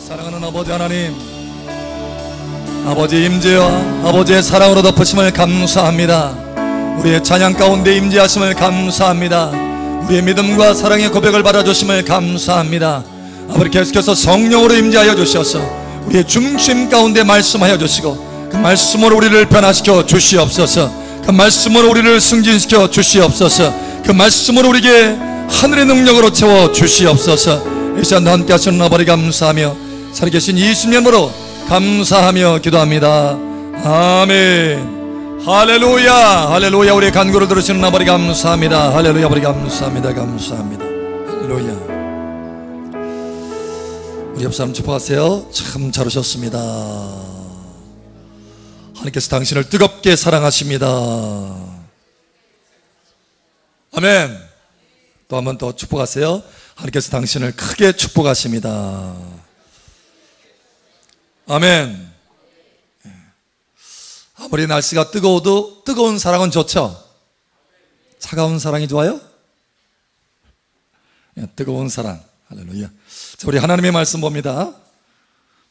사랑하는 아버지 하나님, 아버지 임재와 아버지의 사랑으로 덮으심을 감사합니다. 우리의 찬양 가운데 임재하심을 감사합니다. 우리의 믿음과 사랑의 고백을 받아주심을 감사합니다. 아버지 계속해서 성령으로 임재하여 주셔서 우리의 중심 가운데 말씀하여 주시고 그 말씀으로 우리를 변화시켜 주시옵소서. 그 말씀으로 우리를 승진시켜 주시옵소서. 그 말씀으로 우리에게 하늘의 능력으로 채워 주시옵소서. 이 시간 함께 하시는 아버지 감사하며 살아계신 20년으로 감사하며 기도합니다. 아멘. 할렐루야, 할렐루야. 우리의 간구를 들으시는 아버지 감사합니다. 할렐루야. 아버지 감사합니다. 감사합니다. 할렐루야. 우리 옆 사람 축복하세요. 참 잘 오셨습니다. 하나님께서 당신을 뜨겁게 사랑하십니다. 아멘. 또 한 번 더 축복하세요. 하나님께서 당신을 크게 축복하십니다. 아멘. 아무리 날씨가 뜨거워도 뜨거운 사랑은 좋죠. 차가운 사랑이 좋아요? 뜨거운 사랑. 할렐루야. 자, 우리 하나님의 말씀 봅니다.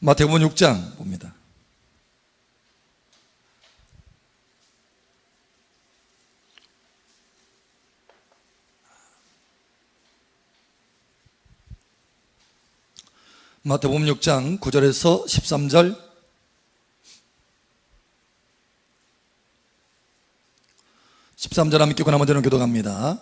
마태복음 6장 봅니다. 마태복음 6장 9절에서 13절. 13절 함께 읽고 나머지는 기도합니다.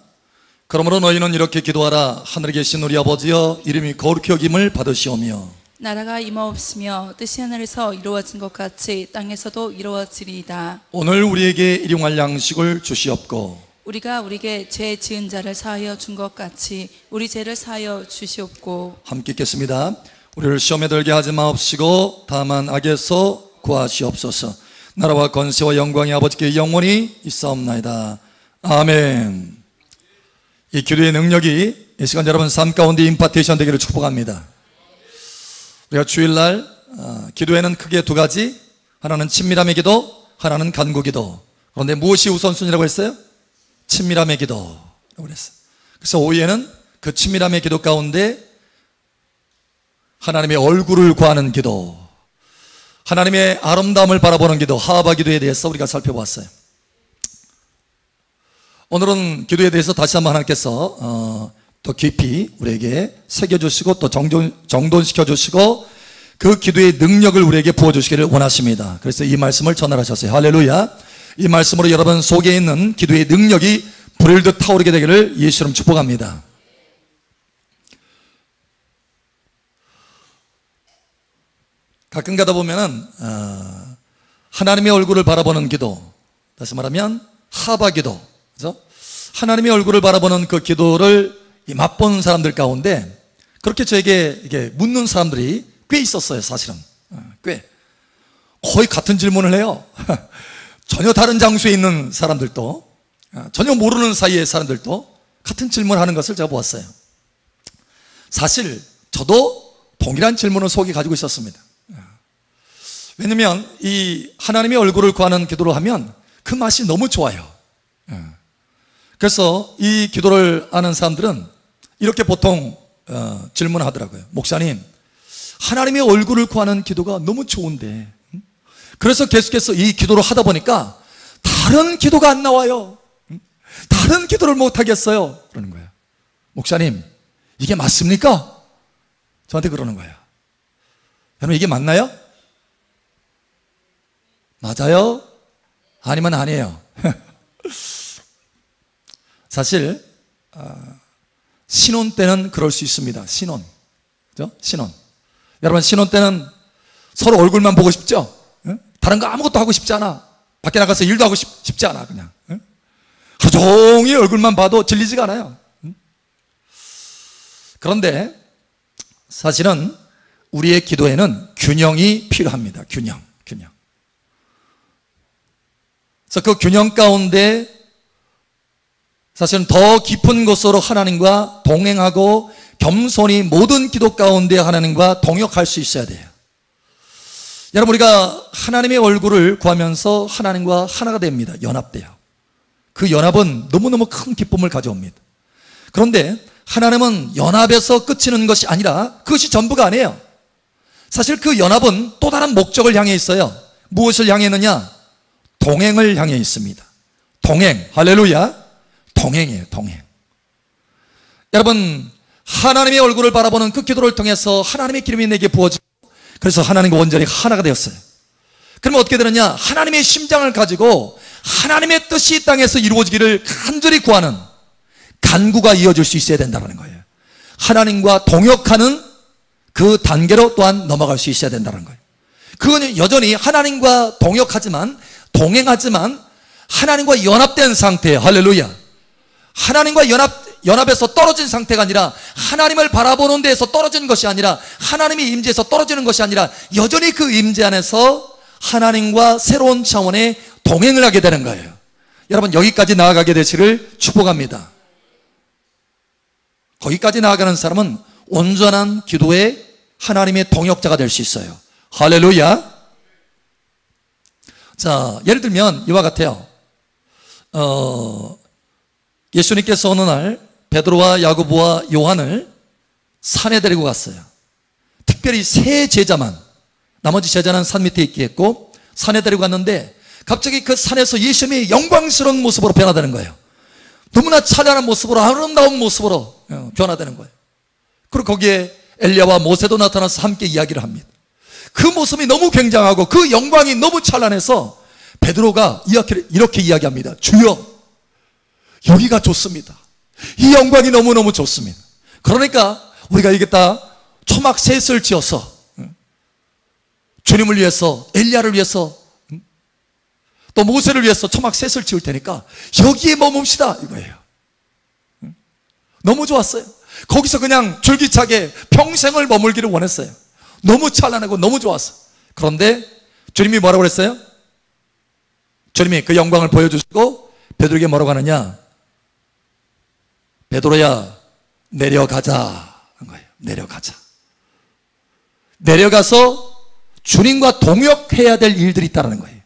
그러므로 너희는 이렇게 기도하라. 하늘에 계신 우리 아버지여, 이름이 거룩히 여김을 받으시오며 나라가 임하옵시며 뜻이 하늘에서 이루어진 것 같이 땅에서도 이루어지리이다. 오늘 우리에게 일용할 양식을 주시옵고 우리가 우리에게 죄 지은 자를 사하여 준 것 같이 우리 죄를 사하여 주시옵고. 함께 읽겠습니다. 우리를 시험에 들게 하지 마옵시고 다만 악에서 구하시옵소서. 나라와 권세와 영광이 아버지께 영원히 있사옵나이다. 아멘. 이 기도의 능력이 이 시간 여러분 삶 가운데 임파테이션 되기를 축복합니다. 우리가 주일날 기도에는 크게 두 가지, 하나는 친밀함의 기도, 하나는 간구 기도. 그런데 무엇이 우선순위라고 했어요? 친밀함의 기도라고 그랬어요. 그래서 오후에는 그 친밀함의 기도 가운데 하나님의 얼굴을 구하는 기도, 하나님의 아름다움을 바라보는 기도, 하바 기도에 대해서 우리가 살펴봤어요. 오늘은 기도에 대해서 다시 한번 하나님께서 더 깊이 우리에게 새겨주시고 또 정돈시켜주시고 그 기도의 능력을 우리에게 부어주시기를 원하십니다. 그래서 이 말씀을 전달하셨어요. 할렐루야. 이 말씀으로 여러분 속에 있는 기도의 능력이 불을 듯 타오르게 되기를 예수님 축복합니다. 가끔 가다 보면은 하나님의 얼굴을 바라보는 기도, 다시 말하면 하바 기도, 그죠? 하나님의 얼굴을 바라보는 그 기도를 맛본 사람들 가운데 그렇게 저에게 이게 묻는 사람들이 꽤 있었어요. 사실은 꽤 거의 같은 질문을 해요. 전혀 다른 장소에 있는 사람들도, 전혀 모르는 사이의 사람들도 같은 질문을 하는 것을 제가 보았어요. 사실 저도 동일한 질문을 속에 가지고 있었습니다. 왜냐면 이 하나님의 얼굴을 구하는 기도를 하면 그 맛이 너무 좋아요. 그래서 이 기도를 아는 사람들은 이렇게 보통 질문하더라고요. 목사님, 하나님의 얼굴을 구하는 기도가 너무 좋은데, 그래서 계속해서 이 기도를 하다 보니까 다른 기도가 안 나와요. 다른 기도를 못 하겠어요. 그러는 거예요. 목사님, 이게 맞습니까? 저한테 그러는 거예요. 여러분, 이게 맞나요? 맞아요? 아니면 아니에요? 사실 신혼 때는 그럴 수 있습니다. 신혼, 그죠? 신혼. 여러분, 신혼 때는 서로 얼굴만 보고 싶죠? 다른 거 아무것도 하고 싶지 않아. 밖에 나가서 일도 하고 싶지 않아. 그냥 하루 종일 얼굴만 봐도 질리지가 않아요. 그런데 사실은 우리의 기도에는 균형이 필요합니다. 균형. 그래서 그 균형 가운데 사실은 더 깊은 곳으로 하나님과 동행하고 겸손히 모든 기도 가운데 하나님과 동역할 수 있어야 돼요. 여러분, 우리가 하나님의 얼굴을 구하면서 하나님과 하나가 됩니다. 연합돼요. 그 연합은 너무너무 큰 기쁨을 가져옵니다. 그런데 하나님은 연합에서 끝이는 것이 아니라 그것이 전부가 아니에요. 사실 그 연합은 또 다른 목적을 향해 있어요. 무엇을 향해 있느냐? 동행을 향해 있습니다. 동행, 할렐루야. 동행이에요, 동행. 여러분, 하나님의 얼굴을 바라보는 그 기도를 통해서 하나님의 기름이 내게 부어지고, 그래서 하나님과 온전히 하나가 되었어요. 그러면 어떻게 되느냐? 하나님의 심장을 가지고 하나님의 뜻이 이 땅에서 이루어지기를 간절히 구하는 간구가 이어질 수 있어야 된다는 거예요. 하나님과 동역하는 그 단계로 또한 넘어갈 수 있어야 된다는 거예요. 그건 여전히 하나님과 동역하지만, 동행하지만 하나님과 연합된 상태예요. 할렐루야. 하나님과 연합에서 떨어진 상태가 아니라, 하나님을 바라보는 데에서 떨어지는 것이 아니라, 하나님의 임재에서 떨어지는 것이 아니라, 여전히 그 임재 안에서 하나님과 새로운 차원의 동행을 하게 되는 거예요. 여러분, 여기까지 나아가게 되시를 축복합니다. 거기까지 나아가는 사람은 온전한 기도의 하나님의 동역자가 될 수 있어요. 할렐루야. 자, 예를 들면 이와 같아요. 예수님께서 어느 날 베드로와 야고보와 요한을 산에 데리고 갔어요. 특별히 세 제자만, 나머지 제자는 산 밑에 있게 했고, 산에 데리고 갔는데 갑자기 그 산에서 예수님이 영광스러운 모습으로 변화되는 거예요. 너무나 찬란한 모습으로, 아름다운 모습으로 변화되는 거예요. 그리고 거기에 엘리야와 모세도 나타나서 함께 이야기를 합니다. 그 모습이 너무 굉장하고 그 영광이 너무 찬란해서 베드로가 이렇게 이야기합니다. 주여, 여기가 좋습니다. 이 영광이 너무너무 좋습니다. 그러니까 우리가 이겠다 초막 셋을 지어서 주님을 위해서, 엘리야를 위해서, 또 모세를 위해서 초막 셋을 지을 테니까 여기에 머뭅시다 이거예요. 너무 좋았어요. 거기서 그냥 줄기차게 평생을 머물기를 원했어요. 너무 찬란하고 너무 좋았어. 그런데 주님이 뭐라고 그랬어요? 주님이 그 영광을 보여주시고 베드로에게 뭐라고 하느냐? 베드로야, 내려가자 한 거예요. 내려가자. 내려가서 주님과 동역해야 될 일들이 있다는 거예요.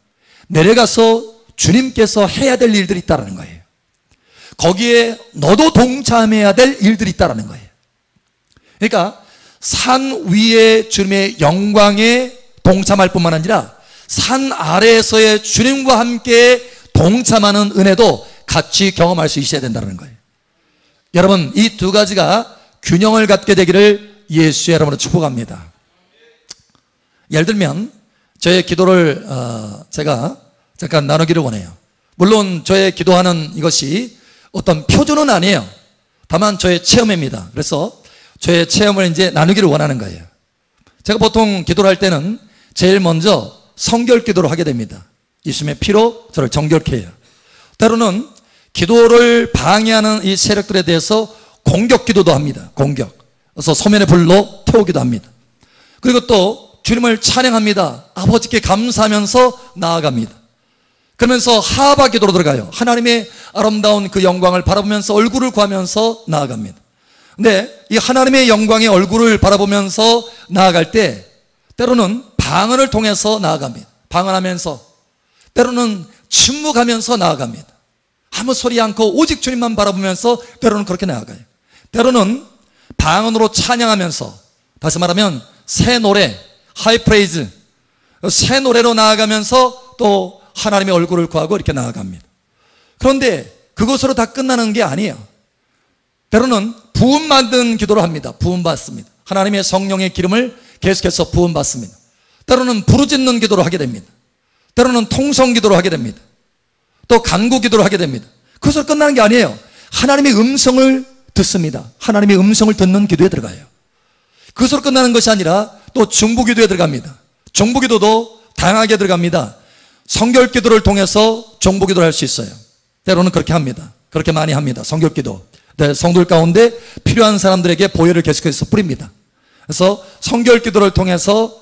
내려가서 주님께서 해야 될 일들이 있다는 거예요. 거기에 너도 동참해야 될 일들이 있다는 거예요. 그러니까 산 위에 주님의 영광에 동참할 뿐만 아니라 산 아래에서의 주님과 함께 동참하는 은혜도 같이 경험할 수 있어야 된다는 거예요. 여러분, 이 두 가지가 균형을 갖게 되기를 예수의 이름으로 축복합니다. 예를 들면 저의 기도를 제가 잠깐 나누기를 원해요. 물론 저의 기도하는 이것이 어떤 표준은 아니에요. 다만 저의 체험입니다. 그래서 저의 체험을 이제 나누기를 원하는 거예요. 제가 보통 기도를 할 때는 제일 먼저 성결 기도를 하게 됩니다. 예수님의 피로 저를 정결케 해요. 때로는 기도를 방해하는 이 세력들에 대해서 공격 기도도 합니다. 공격. 그래서 소면의 불로 태우기도 합니다. 그리고 또 주님을 찬양합니다. 아버지께 감사하면서 나아갑니다. 그러면서 하바 기도로 들어가요. 하나님의 아름다운 그 영광을 바라보면서 얼굴을 구하면서 나아갑니다. 근데 이 하나님의 영광의 얼굴을 바라보면서 나아갈 때 때로는 방언을 통해서 나아갑니다. 방언하면서, 때로는 침묵하면서 나아갑니다. 아무 소리 않고 오직 주님만 바라보면서 때로는 그렇게 나아가요. 때로는 방언으로 찬양하면서, 다시 말하면 새 노래, 하이 프레이즈, 새 노래로 나아가면서 또 하나님의 얼굴을 구하고 이렇게 나아갑니다. 그런데 그것으로 다 끝나는 게 아니에요. 때로는 부음받는 기도를 합니다. 부음받습니다. 하나님의 성령의 기름을 계속해서 부음받습니다. 때로는 부르짖는 기도를 하게 됩니다. 때로는 통성 기도를 하게 됩니다. 또 간구 기도를 하게 됩니다. 그것으로 끝나는 게 아니에요. 하나님의 음성을 듣습니다. 하나님의 음성을 듣는 기도에 들어가요. 그것으로 끝나는 것이 아니라 또 중보 기도에 들어갑니다. 중보 기도도 다양하게 들어갑니다. 성결 기도를 통해서 중보 기도를 할 수 있어요. 때로는 그렇게 합니다. 그렇게 많이 합니다. 성결 기도. 네, 성도들 가운데 필요한 사람들에게 보혈을 계속해서 뿌립니다. 그래서 성결 기도를 통해서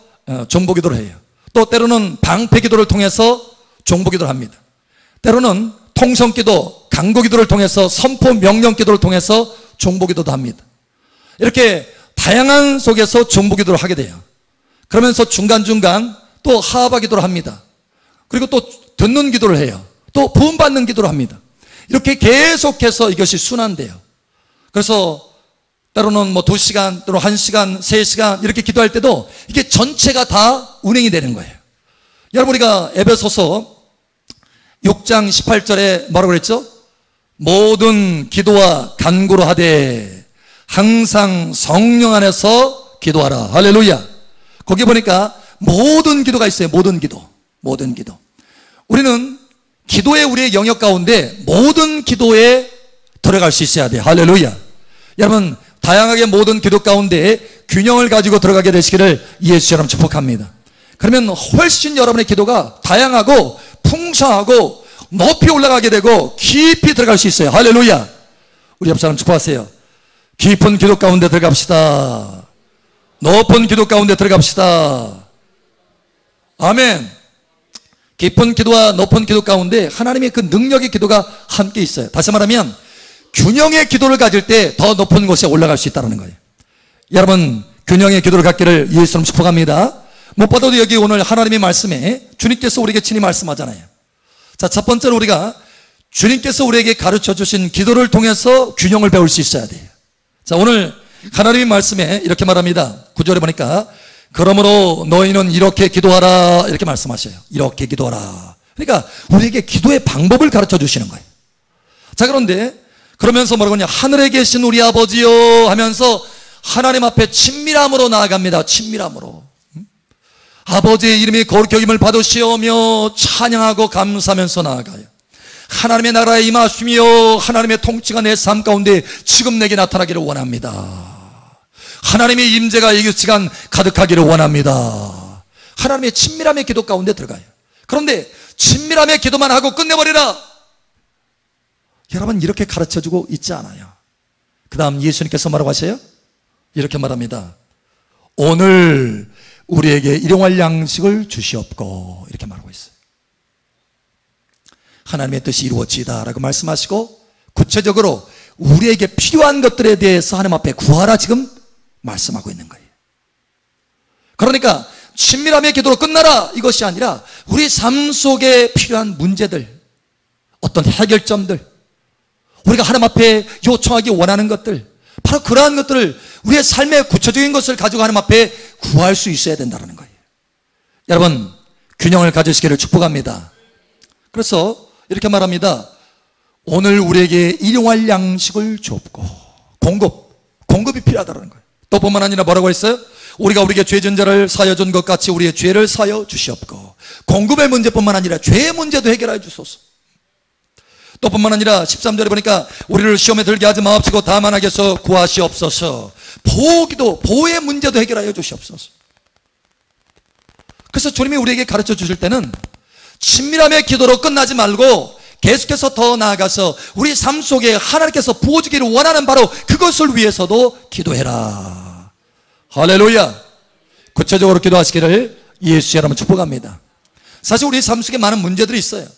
중보 기도를 해요. 또 때로는 방패 기도를 통해서 중보 기도를 합니다. 때로는 통성 기도, 간구 기도를 통해서 선포 명령 기도를 통해서 중보 기도도 합니다. 이렇게 다양한 속에서 중보 기도를 하게 돼요. 그러면서 중간중간 또 하바 기도를 합니다. 그리고 또 듣는 기도를 해요. 또 부음받는 기도를 합니다. 이렇게 계속해서 이것이 순환돼요. 그래서 때로는 뭐 2시간, 또는 1시간, 3시간 이렇게 기도할 때도 이게 전체가 다 운행이 되는 거예요. 여러분, 우리가 에베소서 6장 18절에 뭐라고 그랬죠? 모든 기도와 간구로 하되 항상 성령 안에서 기도하라. 할렐루야. 거기 보니까 모든 기도가 있어요. 모든 기도. 모든 기도. 우리는 기도의 우리의 영역 가운데 모든 기도에 들어갈 수 있어야 돼요. 할렐루야. 여러분, 다양하게 모든 기도 가운데 균형을 가지고 들어가게 되시기를 예수처럼 축복합니다. 그러면 훨씬 여러분의 기도가 다양하고 풍성하고 높이 올라가게 되고 깊이 들어갈 수 있어요. 할렐루야. 우리 옆 사람 축복하세요. 깊은 기도 가운데 들어갑시다. 높은 기도 가운데 들어갑시다. 아멘. 깊은 기도와 높은 기도 가운데 하나님의 그 능력의 기도가 함께 있어요. 다시 말하면 균형의 기도를 가질 때 더 높은 곳에 올라갈 수 있다는 거예요. 여러분, 균형의 기도를 갖기를 예수님 축복합니다. 무엇보다도 여기 오늘 하나님의 말씀에 주님께서 우리에게 친히 말씀하잖아요. 자, 첫 번째로 우리가 주님께서 우리에게 가르쳐 주신 기도를 통해서 균형을 배울 수 있어야 돼요. 자, 오늘 하나님의 말씀에 이렇게 말합니다. 9절에 보니까 그러므로 너희는 이렇게 기도하라 이렇게 말씀하셔요. 이렇게 기도하라. 그러니까 우리에게 기도의 방법을 가르쳐 주시는 거예요. 자, 그런데 그러면서 뭐라고 하냐, 하늘에 계신 우리 아버지요 하면서 하나님 앞에 친밀함으로 나아갑니다. 친밀함으로. 아버지의 이름이 거룩히 여김을 받으시오며 찬양하고 감사하면서 나아가요. 하나님의 나라에 임하시며 하나님의 통치가 내 삶 가운데 지금 내게 나타나기를 원합니다. 하나님의 임재가 이 시간 가득하기를 원합니다. 하나님의 친밀함의 기도 가운데 들어가요. 그런데 친밀함의 기도만 하고 끝내버리라. 여러분, 이렇게 가르쳐주고 있지 않아요. 그 다음 예수님께서 뭐라고 하세요? 이렇게 말합니다. 오늘 우리에게 일용할 양식을 주시옵고 이렇게 말하고 있어요. 하나님의 뜻이 이루어지다 라고 말씀하시고 구체적으로 우리에게 필요한 것들에 대해서 하나님 앞에 구하라 지금 말씀하고 있는 거예요. 그러니까 친밀함의 기도로 끝나라 이것이 아니라 우리 삶 속에 필요한 문제들, 어떤 해결점들, 우리가 하나님 앞에 요청하기 원하는 것들, 바로 그러한 것들을 우리의 삶의 구체적인 것을 가지고 하나님 앞에 구할 수 있어야 된다는 거예요. 여러분, 균형을 가지시기를 축복합니다. 그래서 이렇게 말합니다. 오늘 우리에게 일용할 양식을 주옵고, 공급이 필요하다는 거예요. 또 뿐만 아니라 뭐라고 했어요? 우리가 우리에게 죄 진 자를 사여 준 것 같이 우리의 죄를 사여 주시옵고, 공급의 문제뿐만 아니라 죄의 문제도 해결하여 주소서. 또 뿐만 아니라 13절에 보니까 우리를 시험에 들게 하지 마옵시고 다만 하게서 구하시옵소서. 보호의 문제도 해결하여 주시옵소서. 그래서 주님이 우리에게 가르쳐 주실 때는 친밀함의 기도로 끝나지 말고 계속해서 더 나아가서 우리 삶 속에 하나님께서 부어주기를 원하는 바로 그것을 위해서도 기도해라. 할렐루야. 구체적으로 기도하시기를 예수 여러분 축복합니다. 사실 우리 삶 속에 많은 문제들이 있어요.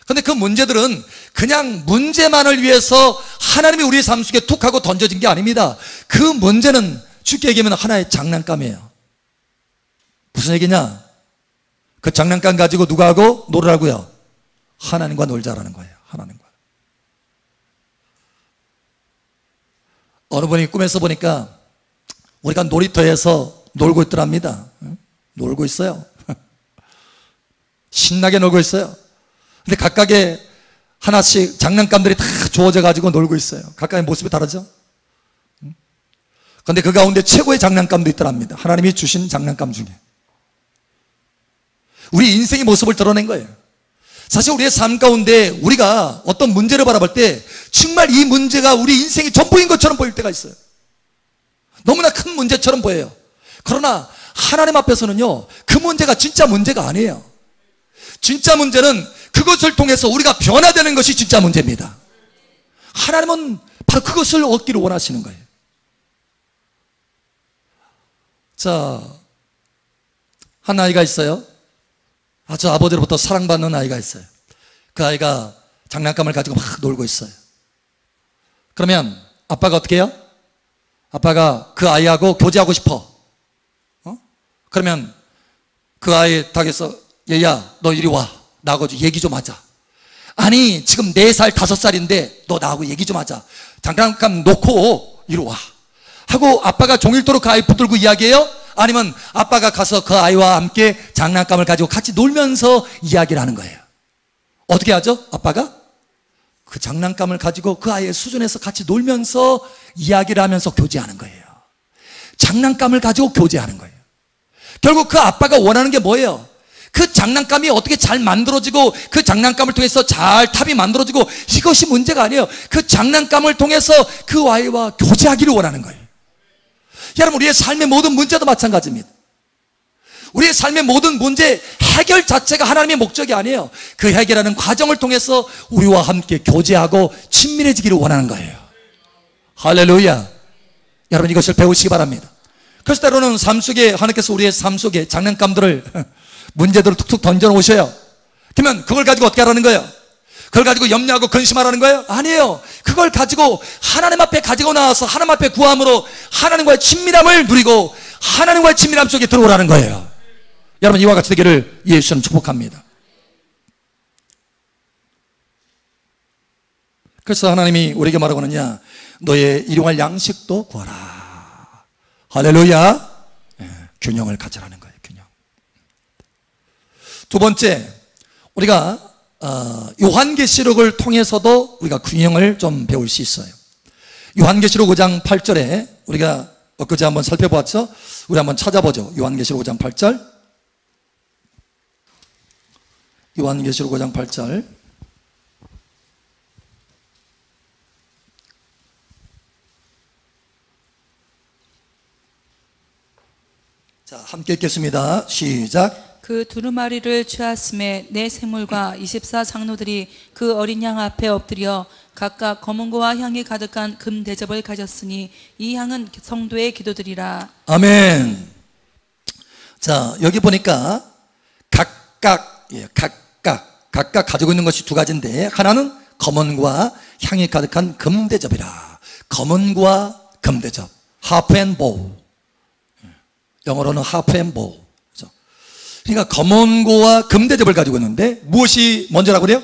근데 그 문제들은 그냥 문제만을 위해서 하나님이 우리 삶 속에 툭 하고 던져진 게 아닙니다. 그 문제는 쉽게 얘기하면 하나의 장난감이에요. 무슨 얘기냐? 그 장난감 가지고 누가 하고 놀으라고요? 하나님과 놀자라는 거예요. 하나님과. 어느 분이 꿈에서 보니까 우리가 놀이터에서 놀고 있더랍니다. 놀고 있어요. 신나게 놀고 있어요. 근데 각각의 하나씩 장난감들이 다 주어져 가지고 놀고 있어요. 각각의 모습이 다르죠? 그런데 그 가운데 최고의 장난감도 있더랍니다. 하나님이 주신 장난감 중에. 우리 인생의 모습을 드러낸 거예요. 사실 우리의 삶 가운데 우리가 어떤 문제를 바라볼 때 정말 이 문제가 우리 인생이 전부인 것처럼 보일 때가 있어요. 너무나 큰 문제처럼 보여요. 그러나 하나님 앞에서는요, 그 문제가 진짜 문제가 아니에요. 진짜 문제는 그것을 통해서 우리가 변화되는 것이 진짜 문제입니다. 하나님은 바로 그것을 얻기를 원하시는 거예요. 자, 한 아이가 있어요. 아주 아버지로부터 사랑받는 아이가 있어요. 그 아이가 장난감을 가지고 막 놀고 있어요. 그러면 아빠가 어떻게 해요? 아빠가 그 아이하고 교제하고 싶어. 그러면 그 아이 닭에서 얘야 너 이리 와. 나하고 얘기 좀 하자. 아니 지금 4살 5살인데 너 나하고 얘기 좀 하자. 장난감 놓고 이리 와. 하고 아빠가 종일토록 그 아이 붙들고 이야기해요? 아니면 아빠가 가서 그 아이와 함께 장난감을 가지고 같이 놀면서 이야기를 하는 거예요. 어떻게 하죠? 아빠가 그 장난감을 가지고 그 아이의 수준에서 같이 놀면서 이야기를 하면서 교제하는 거예요. 장난감을 가지고 교제하는 거예요. 결국 그 아빠가 원하는 게 뭐예요? 그 장난감이 어떻게 잘 만들어지고 그 장난감을 통해서 잘 탑이 만들어지고 이것이 문제가 아니에요. 그 장난감을 통해서 그 아이와 교제하기를 원하는 거예요. 여러분, 우리의 삶의 모든 문제도 마찬가지입니다. 우리의 삶의 모든 문제 해결 자체가 하나님의 목적이 아니에요. 그 해결하는 과정을 통해서 우리와 함께 교제하고 친밀해지기를 원하는 거예요. 할렐루야. 여러분, 이것을 배우시기 바랍니다. 그래서 때로는 삶 속에 하나님께서 우리의 삶 속에 장난감들을 문제들을 툭툭 던져놓으셔요. 그러면 그걸 가지고 어떻게 하라는 거예요? 그걸 가지고 염려하고 근심하라는 거예요? 아니에요. 그걸 가지고 하나님 앞에 가지고 나와서 하나님 앞에 구함으로 하나님과의 친밀함을 누리고 하나님과의 친밀함 속에 들어오라는 거예요. 여러분, 이와 같이 되기를 예수님 축복합니다. 그래서 하나님이 우리에게 뭐라고 하느냐? 너의 일용할 양식도 구하라. 할렐루야. 균형을 가져라는 거예요. 균형. 두 번째, 우리가 요한계시록을 통해서도 우리가 균형을 좀 배울 수 있어요. 요한계시록 5장 8절에 우리가 엊그제 한번 살펴보았죠? 우리 한번 찾아보죠. 요한계시록 5장 8절. 요한계시록 5장 8절. 자, 함께 읽겠습니다. 시작. 그 두루마리를 취하심에 내 생물과 24장로들이 그 어린 양 앞에 엎드려 각각 검은고와 향이 가득한 금 대접을 가졌으니 이 향은 성도의 기도들이라. 아멘. 자, 여기 보니까 각각 가지고 있는 것이 두 가지인데, 하나는 검은고와 향이 가득한 금 대접이라. 검은고와 금 대접, 하프 앤 보우. 영어로는 하프 앤 보우. 그러니까 검은고와 금대접을 가지고 있는데 무엇이 먼저라고 그래요?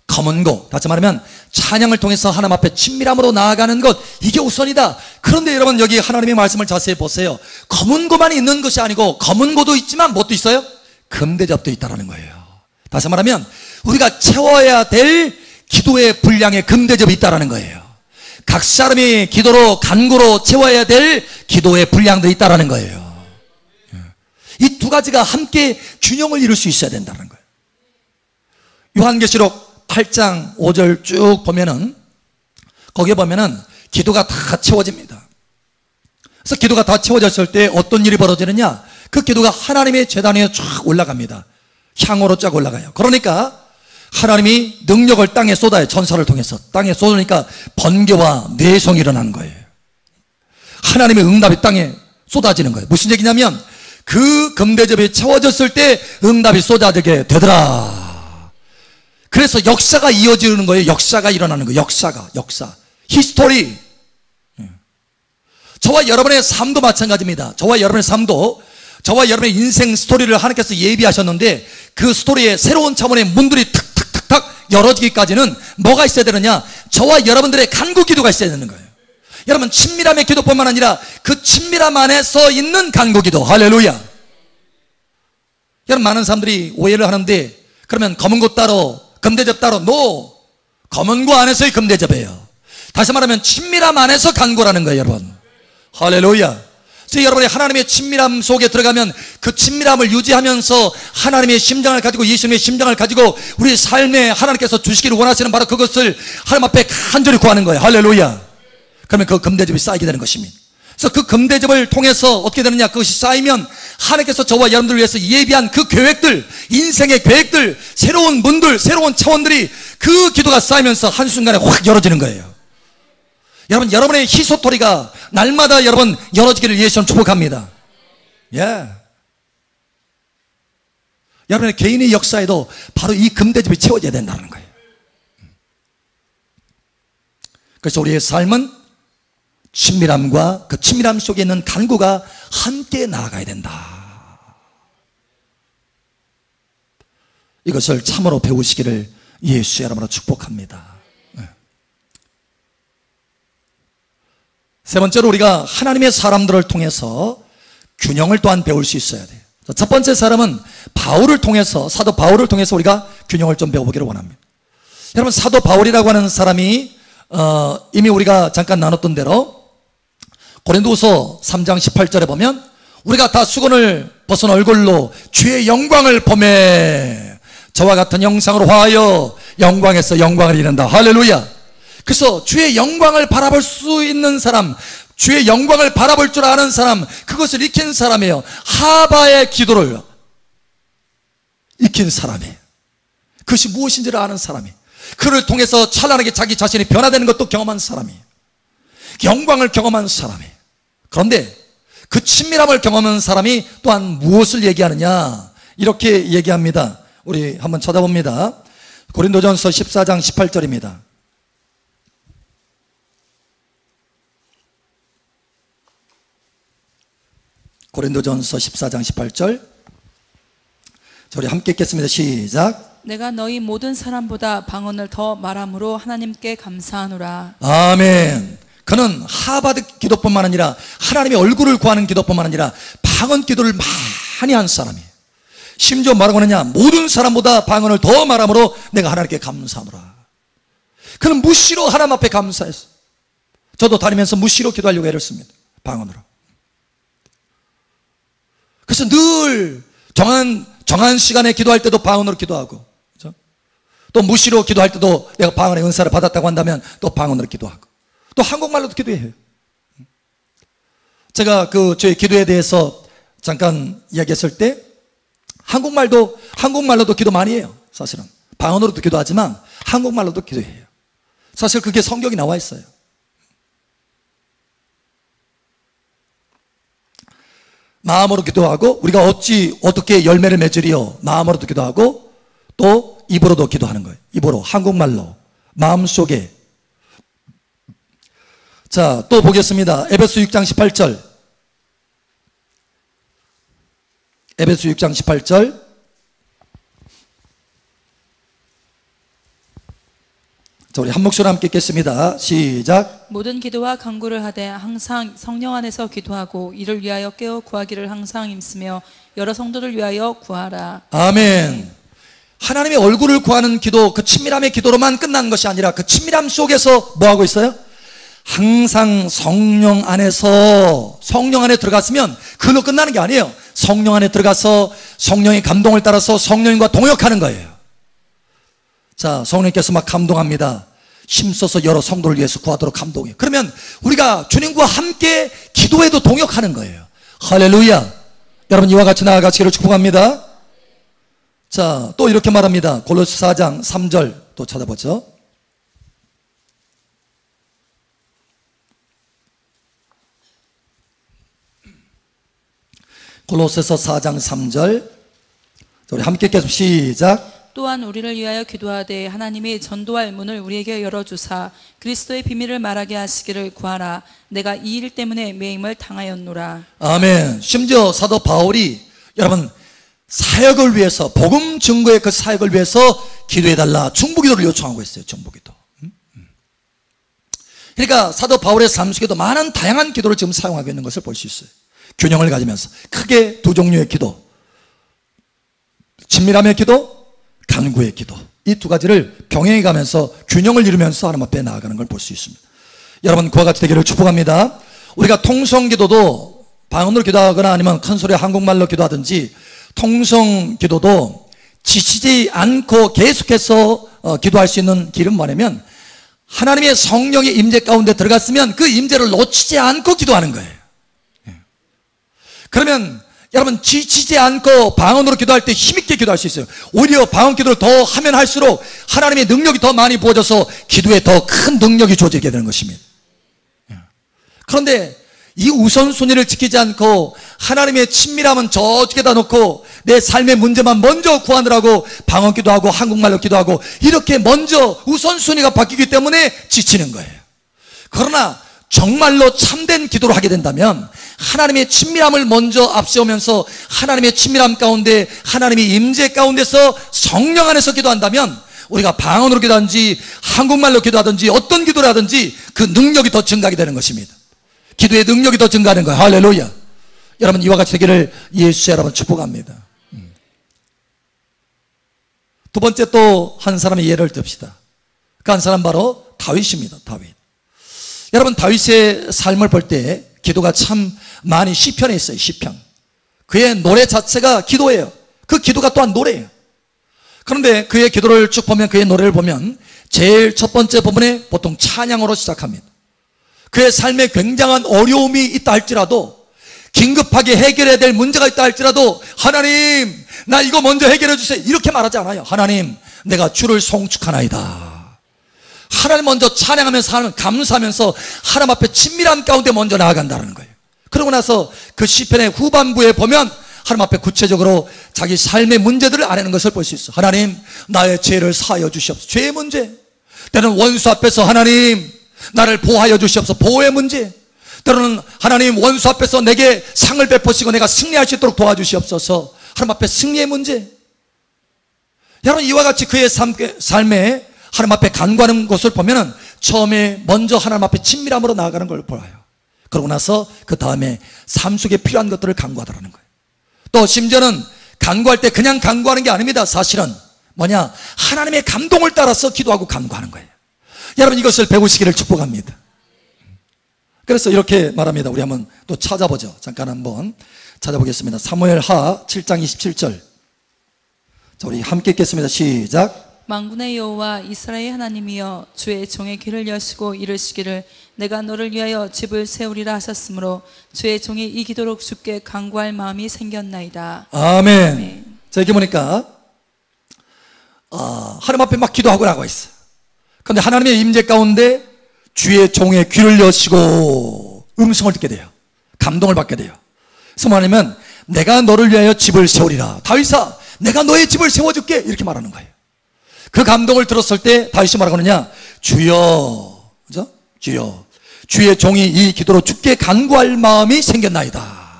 검은고, 다시 말하면 찬양을 통해서 하나님 앞에 친밀함으로 나아가는 것, 이게 우선이다. 그런데 여러분, 여기 하나님의 말씀을 자세히 보세요. 검은고만 있는 것이 아니고 검은고도 있지만 무엇도 있어요? 금대접도 있다는 거예요. 다시 말하면 우리가 채워야 될 기도의 분량의 금대접이 있다는 거예요. 각 사람이 기도로 간구로 채워야 될 기도의 분량도 있다는 거예요. 이 두 가지가 함께 균형을 이룰 수 있어야 된다는 거예요. 요한계시록 8장 5절 쭉 보면은, 거기에 보면은 기도가 다 채워집니다. 그래서 기도가 다 채워졌을 때 어떤 일이 벌어지느냐? 그 기도가 하나님의 제단 위에 쫙 올라갑니다. 향으로 쫙 올라가요. 그러니까 하나님이 능력을 땅에 쏟아요. 전사를 통해서 땅에 쏟으니까 번개와 내성이 일어나는 거예요. 하나님의 응답이 땅에 쏟아지는 거예요. 무슨 얘기냐면 그 금대접이 채워졌을 때 응답이 쏟아지게 되더라. 그래서 역사가 이어지는 거예요. 역사가 일어나는 거예요. 역사. 히스토리. 저와 여러분의 삶도 마찬가지입니다. 저와 여러분의 삶도, 저와 여러분의 인생 스토리를 하나님께서 예비하셨는데 그 스토리의 새로운 차원의 문들이 탁탁탁탁 열어지기까지는 뭐가 있어야 되느냐? 저와 여러분들의 간구 기도가 있어야 되는 거예요. 여러분, 친밀함의 기도뿐만 아니라 그 친밀함 안에서 있는 간구 기도. 할렐루야. 여러분, 많은 사람들이 오해를 하는데, 그러면 검은고 따로 금대접 따로. 노. 검은고 안에서의 금대접이에요. 다시 말하면 친밀함 안에서 간구라는 거예요, 여러분. 할렐루야. 그래서 여러분이 하나님의 친밀함 속에 들어가면 그 친밀함을 유지하면서 하나님의 심장을 가지고, 예수님의 심장을 가지고 우리 삶에 하나님께서 주시기를 원하시는 바로 그것을 하나님 앞에 간절히 구하는 거예요. 할렐루야. 그러면 그 금대접이 쌓이게 되는 것입니다. 그래서 그 금대접을 통해서 어떻게 되느냐? 그것이 쌓이면 하나님께서 저와 여러분들을 위해서 예비한 그 계획들, 인생의 계획들, 새로운 문들, 새로운 차원들이 그 기도가 쌓이면서 한순간에 확 열어지는 거예요. 여러분, 여러분의 히스토리가 날마다 여러분 열어지기를 예수님 축복합니다. 예. 여러분의 개인의 역사에도 바로 이 금대접이 채워져야 된다는 거예요. 그래서 우리의 삶은 친밀함과 그 친밀함 속에 있는 간구가 함께 나아가야 된다. 이것을 참으로 배우시기를 예수의 이름으로 축복합니다. 세 번째로 우리가 하나님의 사람들을 통해서 균형을 또한 배울 수 있어야 돼요. 첫 번째 사람은 바울을 통해서, 사도 바울을 통해서 우리가 균형을 좀 배워보기를 원합니다. 여러분, 사도 바울이라고 하는 사람이 이미 우리가 잠깐 나눴던 대로 고린도후서 3장 18절에 보면 우리가 다 수건을 벗은 얼굴로 주의 영광을 보매 저와 같은 형상으로 화하여 영광에서 영광을 이룬다. 할렐루야. 그래서 주의 영광을 바라볼 수 있는 사람, 주의 영광을 바라볼 줄 아는 사람, 그것을 익힌 사람이에요. 하바의 기도를 익힌 사람이에요. 그것이 무엇인지를 아는 사람이에요. 그를 통해서 찬란하게 자기 자신이 변화되는 것도 경험한 사람이에요. 영광을 경험한 사람이에요. 그런데 그 친밀함을 경험한 사람이 또한 무엇을 얘기하느냐, 이렇게 얘기합니다. 우리 한번 쳐다봅니다. 고린도전서 14장 18절입니다. 고린도전서 14장 18절. 자, 우리 함께 읽겠습니다. 시작. 내가 너희 모든 사람보다 방언을 더 말함으로 하나님께 감사하노라. 아멘. 그는 하바드 기도뿐만 아니라 하나님의 얼굴을 구하는 기도뿐만 아니라 방언 기도를 많이 한 사람이에요. 심지어 뭐라고 하느냐, 모든 사람보다 방언을 더 말함으로 내가 하나님께 감사하노라. 그는 무시로 하나님 앞에 감사했어요. 저도 다니면서 무시로 기도하려고 애를 씁니다. 방언으로. 그래서 늘 정한 시간에 기도할 때도 방언으로 기도하고, 그렇죠? 또 무시로 기도할 때도 내가 방언의 은사를 받았다고 한다면 또 방언으로 기도하고, 또 한국말로도 기도해요. 제가 저의 기도에 대해서 잠깐 이야기했을 때 한국말로도 기도 많이 해요. 사실은 방언으로도 기도하지만 한국말로도 기도해요. 사실 그게 성경이 나와 있어요. 마음으로 기도하고, 우리가 어떻게 열매를 맺으리요, 마음으로도 기도하고 또 입으로도 기도하는 거예요. 입으로, 한국말로, 마음속에. 자, 또 보겠습니다. 에베소 6장 18절. 에베소 6장 18절. 자, 우리 한 목소리로 함께 읽겠습니다. 시작. 모든 기도와 간구를 하되 항상 성령 안에서 기도하고 이를 위하여 깨어 구하기를 항상 힘쓰며 여러 성도를 위하여 구하라. 아멘. 하나님의 얼굴을 구하는 기도, 그 친밀함의 기도로만 끝난 것이 아니라 그 친밀함 속에서 뭐 하고 있어요? 항상 성령 안에 들어갔으면 그걸로 끝나는 게 아니에요. 성령 안에 들어가서 성령의 감동을 따라서 성령님과 동역하는 거예요. 자, 성령님께서 막 감동합니다. 힘써서 여러 성도를 위해서 구하도록 감동해요. 그러면 우리가 주님과 함께 기도에도 동역하는 거예요. 할렐루야. 여러분, 이와 같이 나아가시기를 축복합니다. 자, 또 이렇게 말합니다. 골로새 4장 3절 또 찾아보죠. 골로새서 4장 3절. 우리 함께 읽겠습니다. 시작. 또한 우리를 위하여 기도하되 하나님이 전도할 문을 우리에게 열어주사 그리스도의 비밀을 말하게 하시기를 구하라. 내가 이 일 때문에 매임을 당하였노라. 아멘. 심지어 사도 바울이 여러분 사역을 위해서, 복음 증거의 그 사역을 위해서 기도해달라, 중보기도를 요청하고 있어요. 중보기도. 그러니까 사도 바울의 삶 속에도 많은 다양한 기도를 지금 사용하고 있는 것을 볼 수 있어요. 균형을 가지면서 크게 두 종류의 기도, 친밀함의 기도, 간구의 기도, 이 두 가지를 병행해 가면서 균형을 이루면서 하나님 앞에 나아가는 걸 볼 수 있습니다. 여러분, 그와 같이 되기를 축복합니다. 우리가 통성기도도 방언으로 기도하거나 아니면 큰소리 한국말로 기도하든지, 통성기도도 지치지 않고 계속해서 기도할 수 있는 길은 뭐냐면 하나님의 성령의 임재 가운데 들어갔으면 그 임재를 놓치지 않고 기도하는 거예요. 그러면 여러분, 지치지 않고 방언으로 기도할 때 힘있게 기도할 수 있어요. 오히려 방언 기도를 더 하면 할수록 하나님의 능력이 더 많이 부어져서 기도에 더 큰 능력이 주어지게 되는 것입니다. 그런데 이 우선순위를 지키지 않고 하나님의 친밀함은 저쪽에다 놓고 내 삶의 문제만 먼저 구하느라고 방언 기도하고 한국말로 기도하고 이렇게 먼저 우선순위가 바뀌기 때문에 지치는 거예요. 그러나 정말로 참된 기도를 하게 된다면 하나님의 친밀함을 먼저 앞세우면서 하나님의 친밀함 가운데, 하나님의 임재 가운데서 성령 안에서 기도한다면 우리가 방언으로 기도하든지 한국말로 기도하든지 어떤 기도를 하든지 그 능력이 더 증가하게 되는 것입니다. 기도의 능력이 더 증가하는 거예요. 할렐루야. 여러분 이와 같이 되기를 예수의 여러분 축복합니다. 두 번째 또 한 사람의 예를 듭시다. 그 한 사람 바로 다윗입니다. 다윗. 여러분 다윗의 삶을 볼 때 기도가 참 많이 시편에 있어요. 시편. 그의 노래 자체가 기도예요. 그 기도가 또한 노래예요. 그런데 그의 기도를 쭉 보면, 그의 노래를 보면 제일 첫 번째 부분에 보통 찬양으로 시작합니다. 그의 삶에 굉장한 어려움이 있다 할지라도, 긴급하게 해결해야 될 문제가 있다 할지라도, 하나님 나 이거 먼저 해결해 주세요 이렇게 말하지 않아요. 하나님 내가 주를 송축하나이다. 하나님 먼저 찬양하면서, 감사하면서 하나님 앞에 친밀한 가운데 먼저 나아간다는 거예요. 그러고 나서 그 시편의 후반부에 보면 하나님 앞에 구체적으로 자기 삶의 문제들을 아내는 것을 볼 수 있어. 하나님 나의 죄를 사하여 주시옵소서. 죄의 문제. 때로는 원수 앞에서 하나님 나를 보호하여 주시옵소서. 보호의 문제. 때로는 하나님 원수 앞에서 내게 상을 베푸시고 내가 승리할 수 있도록 도와주시옵소서. 하나님 앞에 승리의 문제. 여러분 이와 같이 그의 삶에 하나님 앞에 간구하는 것을 보면은 처음에 먼저 하나님 앞에 친밀함으로 나아가는 걸 보아요. 그러고 나서 그 다음에 삶 속에 필요한 것들을 간구하더라는 거예요. 또 심지어는 간구할 때 그냥 간구하는 게 아닙니다. 사실은 뭐냐, 하나님의 감동을 따라서 기도하고 간구하는 거예요. 여러분 이것을 배우시기를 축복합니다. 그래서 이렇게 말합니다. 우리 한번 또 찾아보죠. 잠깐 한번 찾아보겠습니다. 사무엘하 7장 27절. 자, 우리 함께 읽겠습니다. 시작. 만군의 여호와 이스라엘 하나님이여 주의 종의 귀를 여시고 이르시기를 내가 너를 위하여 집을 세우리라 하셨으므로 주의 종이 이 기도로 주께 간구할 마음이 생겼나이다. 아멘. 아멘. 자, 여기 보니까 하나님 앞에 막 기도하고 나가고 있어요. 그런데 하나님의 임재 가운데 주의 종의 귀를 여시고 음성을 듣게 돼요. 감동을 받게 돼요. 그래서 뭐냐면 내가 너를 위하여 집을 세우리라. 다윗아 내가 너의 집을 세워줄게 이렇게 말하는 거예요. 그 감동을 들었을 때 다윗이 뭐라고 하느냐, 주여, 그죠? 주여, 주의 종이 이 기도로 주께 간구할 마음이 생겼나이다.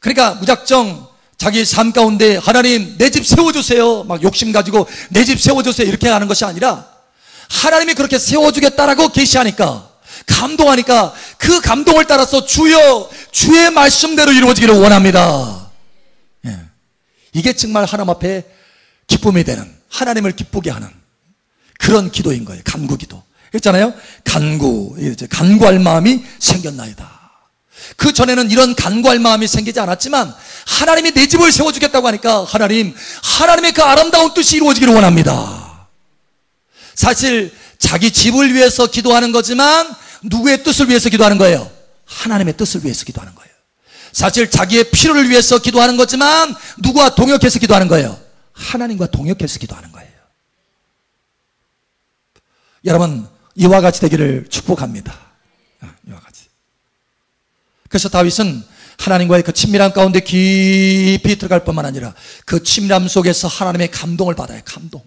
그러니까 무작정 자기 삶 가운데 하나님 내 집 세워주세요 막 욕심 가지고 내 집 세워주세요 이렇게 하는 것이 아니라 하나님이 그렇게 세워주겠다라고 계시하니까, 감동하니까 그 감동을 따라서 주여 주의 말씀대로 이루어지기를 원합니다. 예. 이게 정말 하나님 앞에 기쁨이 되는, 하나님을 기쁘게 하는 그런 기도인 거예요. 간구기도. 그랬잖아요. 간구할 마음이 생겼나이다. 그 전에는 이런 간구할 마음이 생기지 않았지만 하나님이 내 집을 세워주겠다고 하니까 하나님의 그 아름다운 뜻이 이루어지기를 원합니다. 사실 자기 집을 위해서 기도하는 거지만 누구의 뜻을 위해서 기도하는 거예요? 하나님의 뜻을 위해서 기도하는 거예요. 사실 자기의 필요를 위해서 기도하는 거지만 누구와 동역해서 기도하는 거예요? 하나님과 동역해서 기도하는 거예요. 여러분 이와 같이 되기를 축복합니다. 이와 같이. 그래서 다윗은 하나님과의 그 친밀함 가운데 깊이 들어갈 뿐만 아니라 그 친밀함 속에서 하나님의 감동을 받아요. 감동.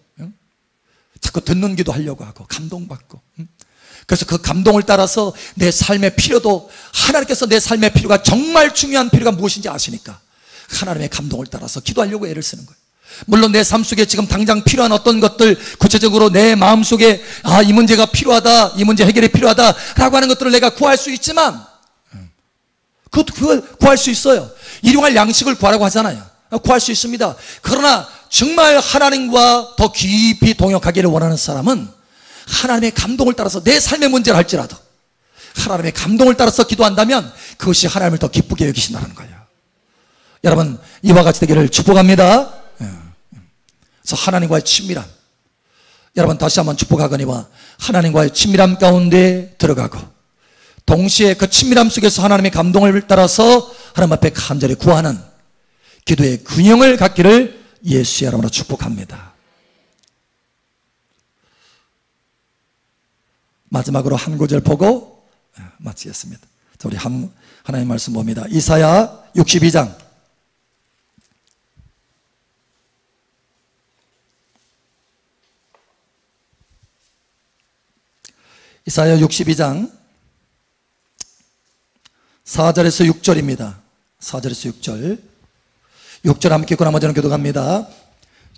자꾸 듣는 기도 하려고 하고 감동받고. 그래서 그 감동을 따라서 내 삶의 필요도, 하나님께서 내 삶의 필요가 정말 중요한 필요가 무엇인지 아시니까 하나님의 감동을 따라서 기도하려고 애를 쓰는 거예요. 물론 내 삶 속에 지금 당장 필요한 어떤 것들, 구체적으로 내 마음속에 이 문제가 필요하다, 이 문제 해결이 필요하다 라고 하는 것들을 내가 구할 수 있지만, 그걸 구할 수 있어요. 일용할 양식을 구하라고 하잖아요. 구할 수 있습니다. 그러나 정말 하나님과 더 깊이 동역하기를 원하는 사람은 하나님의 감동을 따라서 내 삶의 문제를 할지라도 하나님의 감동을 따라서 기도한다면 그것이 하나님을 더 기쁘게 여기신다는 거예요. 여러분 이와 같이 되기를 축복합니다. 그래서 하나님과의 친밀함, 여러분 다시 한번 축복하거니와 하나님과의 친밀함 가운데 들어가고 동시에 그 친밀함 속에서 하나님의 감동을 따라서 하나님 앞에 간절히 구하는 기도의 균형을 갖기를 예수의 이름으로 축복합니다. 마지막으로 한 구절 보고 마치겠습니다. 자, 우리 하나님 말씀 봅니다. 이사야 62장. 이사야 62장 4절에서 6절입니다. 4절에서 6절. 6절 함께 읽고 나머지는 교독합니다.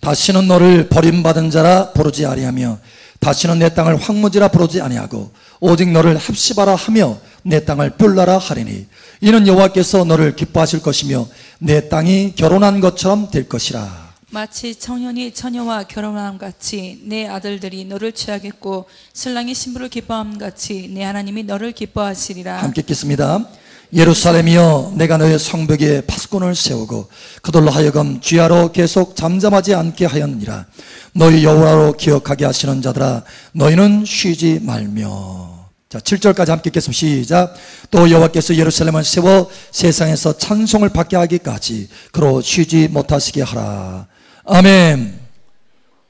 다시는 너를 버림받은 자라 부르지 아니하며 다시는 내 땅을 황무지라 부르지 아니하고 오직 너를 합시바라 하며 내 땅을 뿔나라 하리니 이는 여호와께서 너를 기뻐하실 것이며 내 땅이 결혼한 것처럼 될 것이라. 마치 청년이 처녀와 결혼함 같이 내 아들들이 너를 취하겠고 신랑이 신부를 기뻐함 같이 내 하나님이 너를 기뻐하시리라. 함께 읽겠습니다. 예루살렘이여 내가 너의 성벽에 파수꾼을 세우고 그들로 하여금 주야로 계속 잠잠하지 않게 하였느니라. 너희 여호와로 기억하게 하시는 자들아 너희는 쉬지 말며. 자, 7절까지 함께 읽겠습니다. 시작. 또 여호와께서 예루살렘을 세워 세상에서 찬송을 받게 하기까지 그로 쉬지 못하시게 하라. 아멘.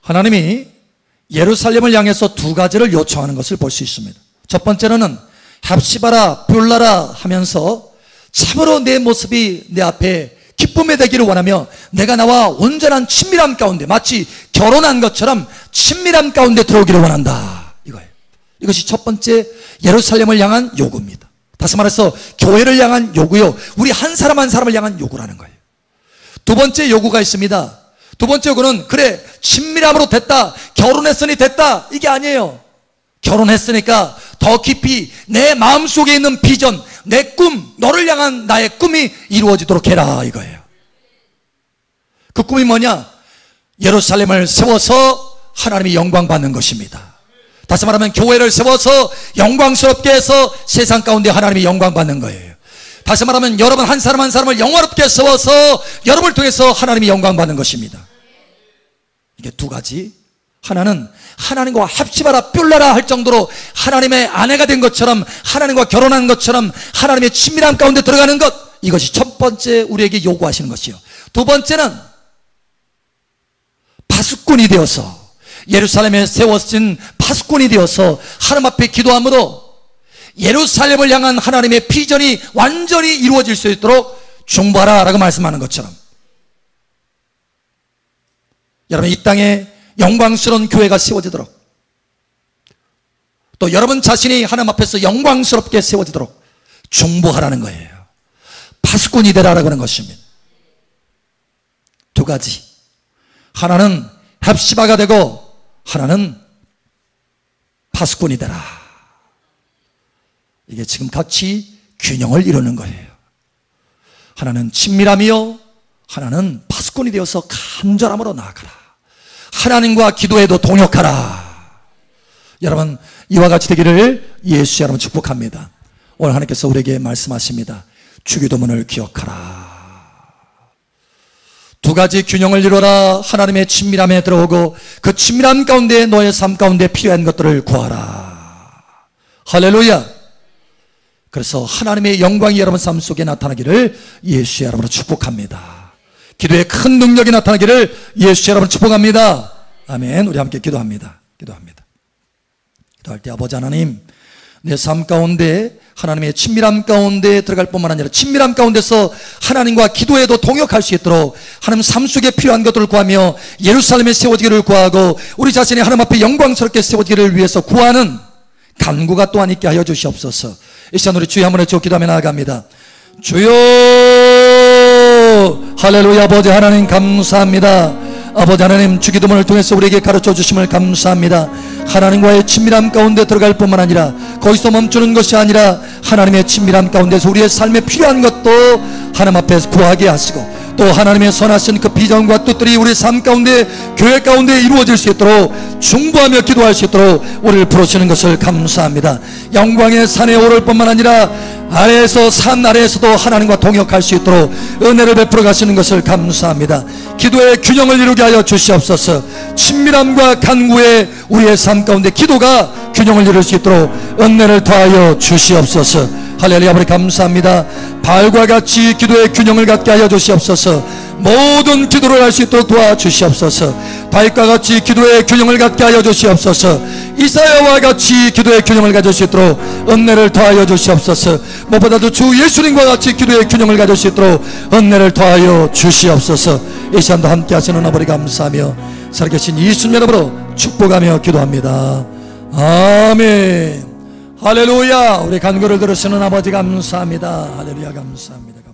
하나님이 예루살렘을 향해서 두 가지를 요청하는 것을 볼 수 있습니다. 첫 번째로는 합시바라 뿔나라 하면서 참으로 내 모습이 내 앞에 기쁨이 되기를 원하며 내가 나와 온전한 친밀함 가운데 마치 결혼한 것처럼 친밀함 가운데 들어오기를 원한다. 이거예요. 이것이 첫 번째 예루살렘을 향한 요구입니다. 다시 말해서 교회를 향한 요구요, 우리 한 사람 한 사람을 향한 요구라는 거예요. 두 번째 요구가 있습니다. 두 번째 요구는 그래 친밀함으로 됐다, 결혼했으니 됐다, 이게 아니에요. 결혼했으니까 더 깊이 내 마음속에 있는 비전, 내 꿈, 너를 향한 나의 꿈이 이루어지도록 해라, 이거예요. 그 꿈이 뭐냐? 예루살렘을 세워서 하나님이 영광 받는 것입니다. 다시 말하면 교회를 세워서 영광스럽게 해서 세상 가운데 하나님이 영광 받는 거예요. 다시 말하면 여러분 한 사람 한 사람을 영화롭게 세워서 여러분을 통해서 하나님이 영광 받는 것입니다. 이게 두 가지. 하나는 하나님과 합시바라 뿔나라 할 정도로 하나님의 아내가 된 것처럼, 하나님과 결혼한 것처럼 하나님의 친밀함 가운데 들어가는 것, 이것이 첫 번째 우리에게 요구하시는 것이요. 두 번째는 파수꾼이 되어서, 예루살렘에 세워진 파수꾼이 되어서 하나님 앞에 기도함으로 예루살렘을 향한 하나님의 비전이 완전히 이루어질 수 있도록 중보하라 라고 말씀하는 것처럼, 여러분 이 땅에 영광스러운 교회가 세워지도록, 또 여러분 자신이 하나님 앞에서 영광스럽게 세워지도록 중보하라는 거예요. 파수꾼이 되라라고 하는 것입니다. 두 가지. 하나는 합시바가 되고 하나는 파수꾼이 되라. 이게 지금 같이 균형을 이루는 거예요. 하나는 친밀함이요, 하나는 파수꾼이 되어서 간절함으로 나아가라. 하나님과 기도에도 동역하라. 여러분 이와 같이 되기를 예수 여러분 축복합니다. 오늘 하나님께서 우리에게 말씀하십니다. 주기도문을 기억하라. 두 가지 균형을 이루라. 하나님의 친밀함에 들어오고 그 친밀함 가운데 너의 삶 가운데 필요한 것들을 구하라. 할렐루야. 그래서 하나님의 영광이 여러분 삶 속에 나타나기를 예수 여러분으로 축복합니다. 기도에 큰 능력이 나타나기를 예수 여러분 축복합니다. 아멘. 우리 함께 기도합니다. 기도할 때 아버지 하나님, 내 삶 가운데 하나님의 친밀함 가운데 들어갈 뿐만 아니라 친밀함 가운데서 하나님과 기도에도 동역할 수 있도록 하나님 삶 속에 필요한 것들을 구하며 예루살렘에 세워지기를 구하고 우리 자신이 하나님 앞에 영광스럽게 세워지기를 위해서 구하는 간구가 또한 있게 하여 주시옵소서. 이 시간 우리 주여 한번 외쳐 기도하며 나아갑니다. 주여, 할렐루야. 아버지 하나님 감사합니다. 아버지 하나님 주기도문을 통해서 우리에게 가르쳐 주심을 감사합니다. 하나님과의 친밀함 가운데 들어갈 뿐만 아니라 거기서 멈추는 것이 아니라 하나님의 친밀함 가운데서 우리의 삶에 필요한 것도 하나님 앞에서 구하게 하시고 또 하나님의 선하신 그 비전과 뜻들이 우리 삶 가운데 교회 가운데 이루어질 수 있도록 중보하며 기도할 수 있도록 우리를 부르시는 것을 감사합니다. 영광의 산에 오를 뿐만 아니라 아래에서 산 아래에서도 하나님과 동역할 수 있도록 은혜를 베풀어 가시는 것을 감사합니다. 기도의 균형을 이루게 하여 주시옵소서. 친밀함과 간구에 우리의 삶 가운데 기도가 균형을 이룰 수 있도록 은혜를 더하여 주시옵소서. 할렐루야. 아버지 감사합니다. 바알과 같이 기도의 균형을 갖게 하여 주시옵소서. 모든 기도를 할 수 있도록 도와주시옵소서. 바알과 같이 기도의 균형을 갖게 하여 주시옵소서. 이사야와 같이 기도의 균형을 가질 수 있도록 은혜를 더하여 주시옵소서. 무엇보다도 주 예수님과 같이 기도의 균형을 가질 수 있도록 은혜를 더하여 주시옵소서. 이 시간도 함께 하시는 아버지 감사하며 살아계신 예수님 여러분으로 축복하며 기도합니다. 아멘. 할렐루야. 우리 간구를 들으시는 아버지 감사합니다. 할렐루야. 감사합니다.